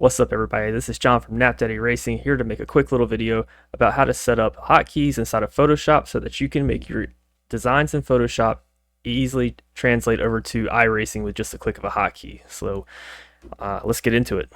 What's up everybody, this is John from iRacing here to make a quick little video about how to set up hotkeys inside of Photoshop so that you can make your designs in Photoshop easily translate over to iRacing with just a click of a hotkey. So let's get into it.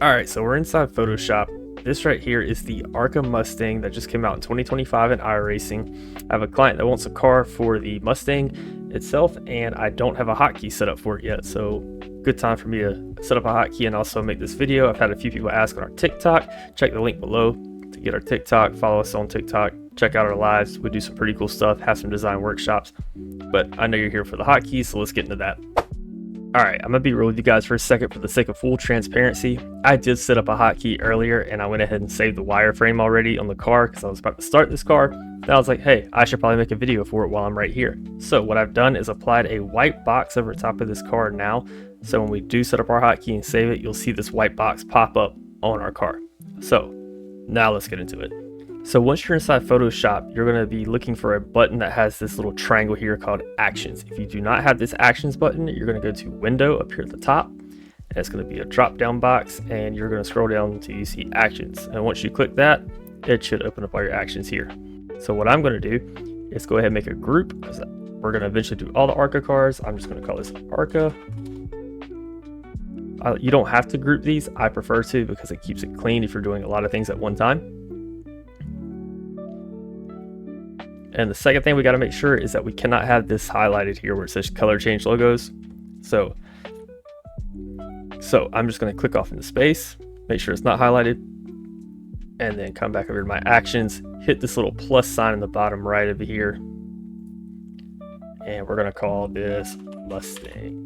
Alright, so we're inside Photoshop. This right here is the Arca Mustang that just came out in 2025 in iRacing. I have a client that wants a car for the Mustang itself and I don't have a hotkey set up for it yet, so good time for me to set up a hotkey and also make this video. I've had a few people ask on our TikTok. Check the link below to get our TikTok. Follow us on TikTok. Check out our lives. We do some pretty cool stuff, have some design workshops. But I know you're here for the hotkeys, so let's get into that. Alright, I'm going to be real with you guys for a second for the sake of full transparency. I did set up a hotkey earlier and I went ahead and saved the wireframe already on the car because I was about to start this car. Then I was like, hey, I should probably make a video for it while I'm right here. So what I've done is applied a white box over top of this car now. So when we do set up our hotkey and save it, you'll see this white box pop up on our car. So now let's get into it. So once you're inside Photoshop, you're going to be looking for a button that has this little triangle here called Actions. If you do not have this Actions button, you're going to go to Window up here at the top. And it's going to be a drop down box and you're going to scroll down until you see Actions. And once you click that, it should open up all your actions here. So what I'm going to do is go ahead and make a group because we're going to eventually do all the Arca cars. I'm just going to call this Arca. You don't have to group these. I prefer to because it keeps it clean if you're doing a lot of things at one time. And the second thing we got to make sure is that we cannot have this highlighted here where it says color change logos. So I'm just going to click off into space, make sure it's not highlighted, and then come back over to my actions, hit this little plus sign in the bottom right over here, and we're going to call this Mustang.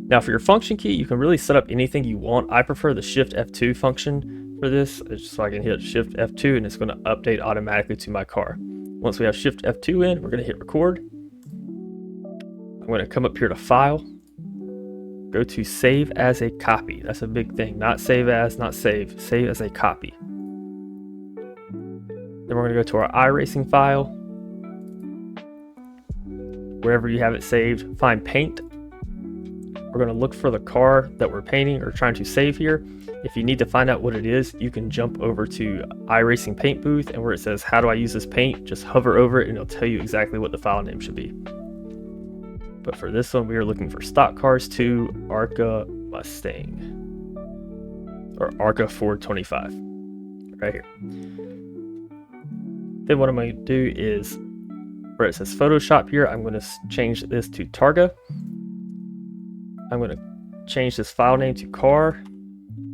Now for your function key, you can really set up anything you want. I prefer the Shift F2 function for this, just so I can hit Shift F2 and it's going to update automatically to my car. Once we have Shift F2 in, we're going to hit record. I'm going to come up here to File, go to Save as a Copy. That's a big thing. Not save as, not save. Save as a copy. Then we're going to go to our iRacing file. Wherever you have it saved, find Paint. We're going to look for the car that we're painting or trying to save here. If you need to find out what it is, you can jump over to iRacing Paint Booth, and where it says, how do I use this paint? Just hover over it and it'll tell you exactly what the file name should be. But for this one, we are looking for Stock Cars 2 Arca Mustang. Or Arca 425. Right here. Then what I'm going to do is, where it says Photoshop here, I'm going to change this to Targa. I'm going to change this file name to car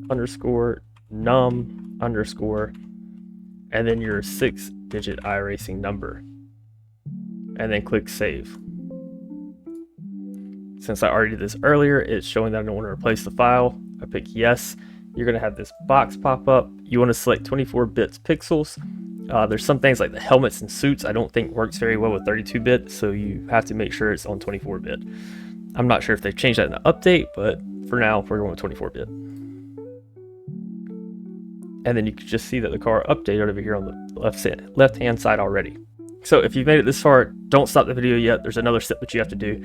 underscore num underscore and then your 6-digit iRacing number, and then click save. Since I already did this earlier, it's showing that I don't want to replace the file. I pick yes. You're going to have this box pop up. You want to select 24-bit pixels. There's some things like the helmets and suits I don't think works very well with 32-bit, so you have to make sure it's on 24-bit. I'm not sure if they've changed that in the update, but for now we're going with 24-bit. And then you can just see that the car updated over here on the left-hand side already. So if you've made it this far, don't stop the video yet. There's another step that you have to do.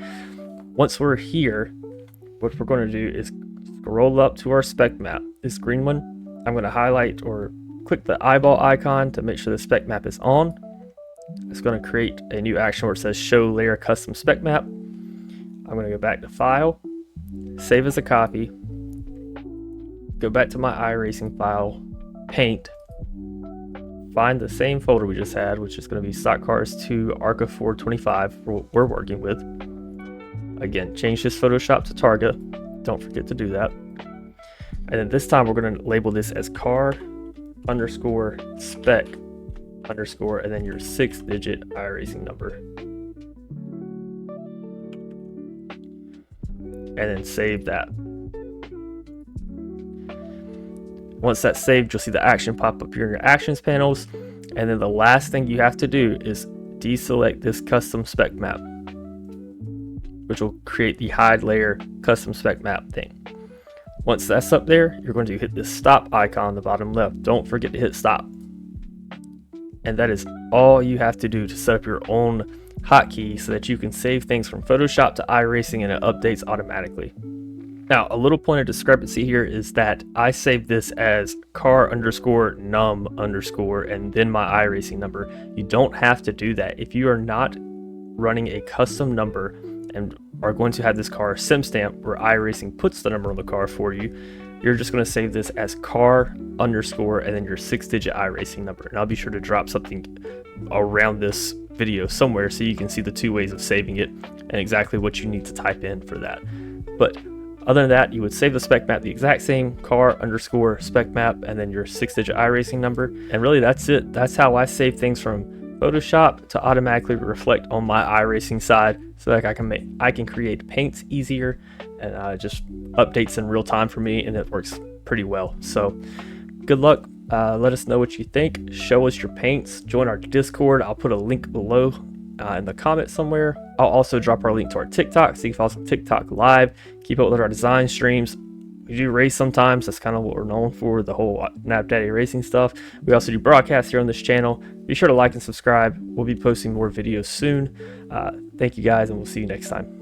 Once we're here, what we're going to do is scroll up to our spec map, this green one. I'm going to highlight or click the eyeball icon to make sure the spec map is on. It's going to create a new action where it says show layer custom spec map. I'm going to go back to File, Save as a Copy, go back to my iRacing file, Paint, find the same folder we just had, which is going to be Stock Cars 2 Arca 425 we're working with. Again, change this Photoshop to Targa. Don't forget to do that. And then this time we're going to label this as car underscore spec underscore and then your 6-digit iRacing number. And then save that. Once that's saved, you'll see the action pop up here in your actions panels. And then the last thing you have to do is deselect this custom spec map, which will create the hide layer custom spec map thing. Once that's up there, you're going to hit this stop icon on the bottom left. Don't forget to hit stop. And that is all you have to do to set up your own hotkey so that you can save things from Photoshop to iRacing and it updates automatically. Now, a little point of discrepancy here is that I saved this as car underscore num underscore and then my iRacing number. You don't have to do that. If you are not running a custom number and are going to have this car sim stamp where iRacing puts the number on the car for you, you're just going to save this as car underscore and then your 6-digit iRacing number. And I'll be sure to drop something around this video somewhere so you can see the 2 ways of saving it and exactly what you need to type in for that. But other than that, you would save the spec map the exact same, car underscore spec map, and then your 6-digit iRacing number. And really that's it. That's how I save things from Photoshop to automatically reflect on my iRacing side so that I can create paints easier and just updates in real time for me, and it works pretty well. So good luck. Let us know what you think. Show us your paints. Join our Discord. I'll put a link below in the comments somewhere. I'll also drop our link to our TikTok so you can follow us on TikTok live. Keep up with our design streams. We do race sometimes. That's kind of what we're known for, the whole Nap Daddy racing stuff. We also do broadcasts here on this channel. Be sure to like and subscribe. We'll be posting more videos soon. Thank you guys, and we'll see you next time.